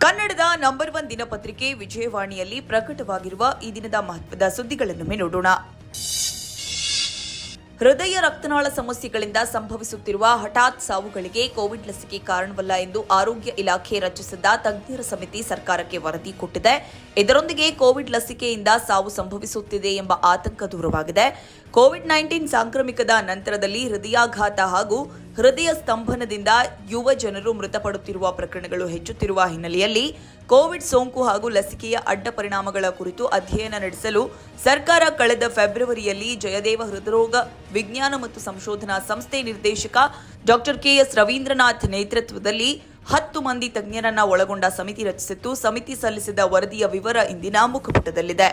ಕನ್ನಡದ ನಂಬರ್ 1 ದಿನಪತ್ರಿಕೆ ವಿಜಯವಾಣಿಯಲ್ಲಿ ಪ್ರಕಟವಾಗಿರುವ ಈ ದಿನದ ಮಹತ್ವದ ಸುದ್ದಿಗಳನ್ನು ನೋಡೋಣ. ಹೃದಯ ರಕ್ತನಾಳ ಸಮಸ್ಯೆಗಳಿಂದ ಸಂಭವಿಸುತ್ತಿರುವ ಹಠಾತ್ ಸಾವುಗಳಿಗೆ ಕೋವಿಡ್ ಲಸಿಕೆ ಕಾರಣವಲ್ಲ ಎಂದು ಆರೋಗ್ಯ ಇಲಾಖೆ ರಚಿಸಿದ್ದ ತಜ್ಞರ ಸಮಿತಿ ಸರ್ಕಾರಕ್ಕೆ ವರದಿ ಕೊಟ್ಟಿದೆ. ಇದರೊಂದಿಗೆ ಕೋವಿಡ್ ಲಸಿಕೆಯಿಂದ ಸಾವು ಸಂಭವಿಸುತ್ತಿದೆ ಎಂಬ ಆತಂಕ ದೂರವಾಗಿದೆ. ಕೋವಿಡ್-19 ಸಾಂಕ್ರಾಮಿಕದ ನಂತರದಲ್ಲಿ ಹೃದಯಾಘಾತ ಹಾಗೂ ಹೃದಯ ಸ್ತಂಭನದಿಂದ ಯುವ ಜನರು ಮೃತಪಡುತ್ತಿರುವ ಪ್ರಕರಣಗಳು ಹೆಚ್ಚುತ್ತಿರುವ ಹಿನ್ನೆಲೆಯಲ್ಲಿ ಕೋವಿಡ್ ಸೋಂಕು ಹಾಗೂ ಲಸಿಕೆಯ ಅಡ್ಡ ಪರಿಣಾಮಗಳ ಕುರಿತು ಅಧ್ಯಯನ ನಡೆಸಲು ಸರ್ಕಾರ ಕಳೆದ ಫೆಬ್ರವರಿಯಲ್ಲಿ ಜಯದೇವ ಹೃದ್ರೋಗ ವಿಜ್ಞಾನ ಮತ್ತು ಸಂಶೋಧನಾ ಸಂಸ್ಥೆ ನಿರ್ದೇಶಕ ಡಾ ಕೆ.ಎಸ್. ರವೀಂದ್ರನಾಥ್ ನೇತೃತ್ವದಲ್ಲಿ 10 ಮಂದಿ ತಜ್ಞರನ್ನ ಒಳಗೊಂಡ ಸಮಿತಿ ರಚಿಸಿತ್ತು. ಸಮಿತಿ ಸಲ್ಲಿಸಿದ ವರದಿಯ ವಿವರ ಇಂದಿನ ಮುಖಪುಟದಲ್ಲಿದೆ.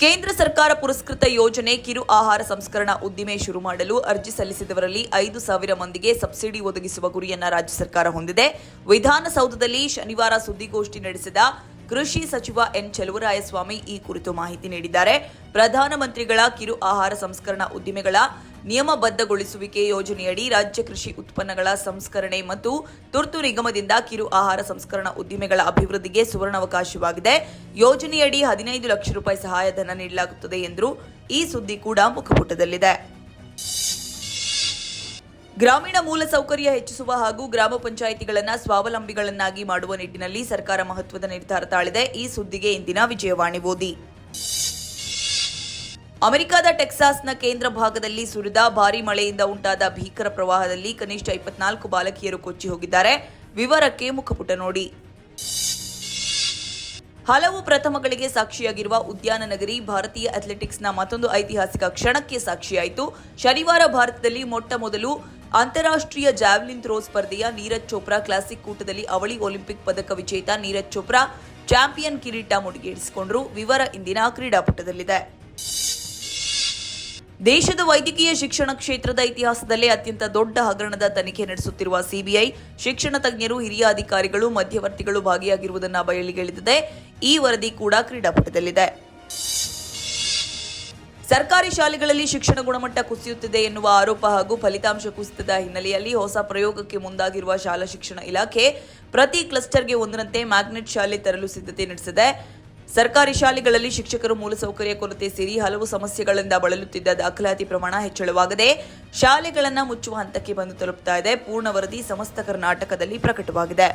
ಕೇಂದ್ರ ಸರ್ಕಾರ ಪುರಸ್ಕೃತ ಯೋಜನೆ ಕಿರು ಆಹಾರ ಸಂಸ್ಕರಣಾ ಉದ್ದಿಮೆ ಶುರು ಮಾಡಲು ಅರ್ಜಿ ಸಲ್ಲಿಸಿದವರಲ್ಲಿ 5,000 ಮಂದಿಗೆ ಸಬ್ಸಿಡಿ ಒದಗಿಸುವ ಗುರಿಯನ್ನ ರಾಜ್ಯ ಸರ್ಕಾರ ಹೊಂದಿದೆ. ವಿಧಾನಸೌಧದಲ್ಲಿ ಶನಿವಾರ ಸುದ್ದಿಗೋಷ್ಠಿ ನಡೆಸಿದ ಕೃಷಿ ಸಚಿವ ಎನ್ ಚೆಲುವರಾಯಸ್ವಾಮಿ ಈ ಕುರಿತು ಮಾಹಿತಿ ನೀಡಿದ್ದಾರೆ. ಪ್ರಧಾನಮಂತ್ರಿಗಳ ಕಿರು ಆಹಾರ ಸಂಸ್ಕರಣಾ ಉದ್ದಿಮೆಗಳ ನಿಯಮಬದ್ಧಗೊಳಿಸುವಿಕೆ ಯೋಜನೆಯಡಿ ರಾಜ್ಯ ಕೃಷಿ ಉತ್ಪನ್ನಗಳ ಸಂಸ್ಕರಣೆ ಮತ್ತು ತುರ್ತು ನಿಗಮದಿಂದ ಕಿರು ಆಹಾರ ಸಂಸ್ಕರಣಾ ಉದ್ದಿಮೆಗಳ ಅಭಿವೃದ್ಧಿಗೆ ಸುವರ್ಣಾವಕಾಶವಾಗಿದೆ. ಯೋಜನೆಯಡಿ 15 ಲಕ್ಷ ರೂಪಾಯಿ ಸಹಾಯಧನ ನೀಡಲಾಗುತ್ತದೆ ಎಂದರು. ಈ ಸುದ್ದಿ ಕೂಡ ಮುಖಪುಟದಲ್ಲಿದೆ. ಗ್ರಾಮೀಣ ಮೂಲಸೌಕರ್ಯ ಹೆಚ್ಚಿಸುವ ಹಾಗೂ ಗ್ರಾಮ ಪಂಚಾಯಿತಿಗಳನ್ನು ಸ್ವಾವಲಂಬಿಗಳನ್ನಾಗಿ ಮಾಡುವ ನಿಟ್ಟಿನಲ್ಲಿ ಸರ್ಕಾರ ಮಹತ್ವದ ನಿರ್ಧಾರ ತಾಳಿದೆ. ಈ ಸುದ್ದಿಗೆ ಇಂದಿನ ವಿಜಯವಾಣಿ ಓದಿ. ಅಮೆರಿಕದ ಟೆಕ್ಸಾಸ್ನ ಕೇಂದ್ರ ಭಾಗದಲ್ಲಿ ಸುರಿದ ಭಾರೀ ಮಳೆಯಿಂದ ಉಂಟಾದ ಭೀಕರ ಪ್ರವಾಹದಲ್ಲಿ ಕನಿಷ್ಠ 24 ಬಾಲಕಿಯರು ಕೊಚ್ಚಿ ಹೋಗಿದ್ದಾರೆ. ವಿವರಕ್ಕೆ ಮುಖಪುಟ ನೋಡಿ. ಹಲವು ಪ್ರಥಮಗಳಿಗೆ ಸಾಕ್ಷಿಯಾಗಿರುವ ಉದ್ಯಾನ ನಗರಿ ಭಾರತೀಯ ಅಥ್ಲೆಟಿಕ್ಸ್ನ ಮತ್ತೊಂದು ಐತಿಹಾಸಿಕ ಕ್ಷಣಕ್ಕೆ ಸಾಕ್ಷಿಯಾಯಿತು. ಶನಿವಾರ ಭಾರತದಲ್ಲಿ ಮೊಟ್ಟ ಮೊದಲು ಅಂತಾರಾಷ್ಟ್ರೀಯ ಜಾವೆಲಿನ್ ಥ್ರೋ ಸ್ಪರ್ಧೆಯ ನೀರಜ್ ಚೋಪ್ರಾ ಕ್ಲಾಸಿಕ್ ಕೂಟದಲ್ಲಿ ಅವಳಿ ಒಲಿಂಪಿಕ್ ಪದಕ ವಿಜೇತ ನೀರಜ್ ಚೋಪ್ರಾ ಚಾಂಪಿಯನ್ ಕಿರೀಟ ಮುಡಿಗೇರಿಸಿಕೊಂಡರು. ವಿವರ ಇಂದಿನ ಕ್ರೀಡಾಪಟದಲ್ಲಿದೆ. ದೇಶದ ವೈದ್ಯಕೀಯ ಶಿಕ್ಷಣ ಕ್ಷೇತ್ರದ ಇತಿಹಾಸದಲ್ಲೇ ಅತ್ಯಂತ ದೊಡ್ಡ ಹಗರಣದ ತನಿಖೆ ನಡೆಸುತ್ತಿರುವ ಸಿಬಿಐ ಶಿಕ್ಷಣ ತಜ್ಞರು, ಹಿರಿಯ ಅಧಿಕಾರಿಗಳು, ಮಧ್ಯವರ್ತಿಗಳು ಭಾಗಿಯಾಗಿರುವುದನ್ನು ಬಯಲಿಗೆಳೆದಿದೆ. ಈ ವರದಿ ಕೂಡ ಕ್ರೀಡಾಪಟದಲ್ಲಿದೆ. ಸರ್ಕಾರಿ ಶಾಲೆಗಳಲ್ಲಿ ಶಿಕ್ಷಣ ಗುಣಮಟ್ಟ ಕುಸಿಯುತ್ತಿದೆ ಎನ್ನುವ ಆರೋಪ ಹಾಗೂ ಫಲಿತಾಂಶ ಕುಸಿತದ ಹಿನ್ನೆಲೆಯಲ್ಲಿ ಹೊಸ ಪ್ರಯೋಗಕ್ಕೆ ಮುಂದಾಗಿರುವ ಶಾಲಾ ಶಿಕ್ಷಣ ಇಲಾಖೆ ಪ್ರತಿ ಕ್ಲಸ್ಟರ್ಗೆ ಒಂದರಂತೆ ಮ್ಯಾಗ್ನೆಟ್ ಶಾಲೆ ತರಲು ಸಿದ್ಧತೆ ನಡೆಸಿದೆ. ಸರ್ಕಾರಿ ಶಾಲೆಗಳಲ್ಲಿ ಶಿಕ್ಷಕರು, ಮೂಲಸೌಕರ್ಯ ಕೊರತೆ ಸೇರಿ ಹಲವು ಸಮಸ್ಯೆಗಳಿಂದ ಬಳಲುತ್ತಿದ್ದ ದಾಖಲಾತಿ ಪ್ರಮಾಣ ಹೆಚ್ಚಳವಾಗದೆ ಶಾಲೆಗಳನ್ನು ಮುಚ್ಚುವ ಹಂತಕ್ಕೆ ಬಂದು ತಲುಪುತ್ತಾ ಇದೆ. ಪೂರ್ಣ ವರದಿ ಸಮಸ್ತ ಕರ್ನಾಟಕದಲ್ಲಿ ಪ್ರಕಟವಾಗಿದೆ.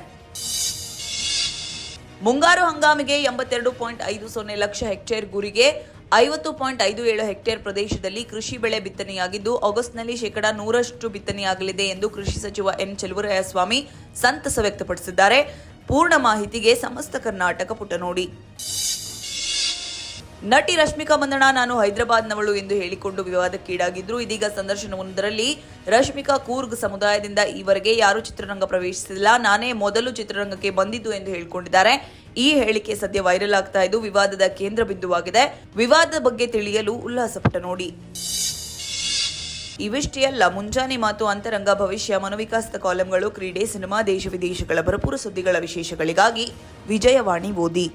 ಮುಂಗಾರು ಹಂಗಾಮಿಗೆ 82.50 ಲಕ್ಷ ಹೆಕ್ಟೇರ್ ಗುರಿಗೆ 50.57 ಹೆಕ್ಟೇರ್ ಪ್ರದೇಶದಲ್ಲಿ ಕೃಷಿ ಬೆಳೆ ಬಿತ್ತನೆಯಾಗಿದ್ದು ಆಗಸ್ಟ್ನಲ್ಲಿ 100% ಬಿತ್ತನೆಯಾಗಲಿದೆ ಎಂದು ಕೃಷಿ ಸಚಿವ ಎನ್ ಚೆಲುವರಾಯಸ್ವಾಮಿ ಸಂತಸ ವ್ಯಕ್ತಪಡಿಸಿದ್ದಾರೆ. ಪೂರ್ಣ ಮಾಹಿತಿಗೆ ಸಮಸ್ತ ಕರ್ನಾಟಕ ಪುಟ ನೋಡಿ. ನಟಿ ರಶ್ಮಿಕಾ ಮಂದಣ್ಣ ನಾನು ಹೈದರಾಬಾದ್ನವಳು ಎಂದು ಹೇಳಿಕೊಂಡು ವಿವಾದಕ್ಕೀಡಾಗಿದ್ರು. ಇದೀಗ ಸಂದರ್ಶನವೊಂದರಲ್ಲಿ ರಶ್ಮಿಕಾ ಕೂರ್ಗ್ ಸಮುದಾಯದಿಂದ ಈವರೆಗೆ ಯಾರೂ ಚಿತ್ರರಂಗ ಪ್ರವೇಶಿಸಿಲ್ಲ, ನಾನೇ ಮೊದಲು ಚಿತ್ರರಂಗಕ್ಕೆ ಬಂದಿದ್ದು ಎಂದು ಹೇಳಿಕೊಂಡಿದ್ದಾರೆ. ಈ ಹೇಳಿಕೆ ಸದ್ಯ ವೈರಲ್ ಆಗ್ತಾ ಇದ್ದು ವಿವಾದದ ಕೇಂದ್ರ ಬಿಂದುವಾಗಿದೆ. ವಿವಾದದ ಬಗ್ಗೆ ತಿಳಿಯಲು ಉಲ್ಲಾಸಪುಟ ನೋಡಿ. ಇವಿಷ್ಟೇ ಅಲ್ಲ, ಮುಂಜಾನೆ ಮಾತು, ಅಂತರಂಗ, ಭವಿಷ್ಯ, ಮನೋವಿಕಾಸದ ಕಾಲಂಗಳು, ಕ್ರೀಡೆ, ಸಿನಿಮಾ, ದೇಶ ವಿದೇಶಗಳ ಭರಪೂರ ಸುದ್ದಿಗಳ ವಿಶೇಷಗಳಿಗಾಗಿ ವಿಜಯವಾಣಿ ಓದಿ.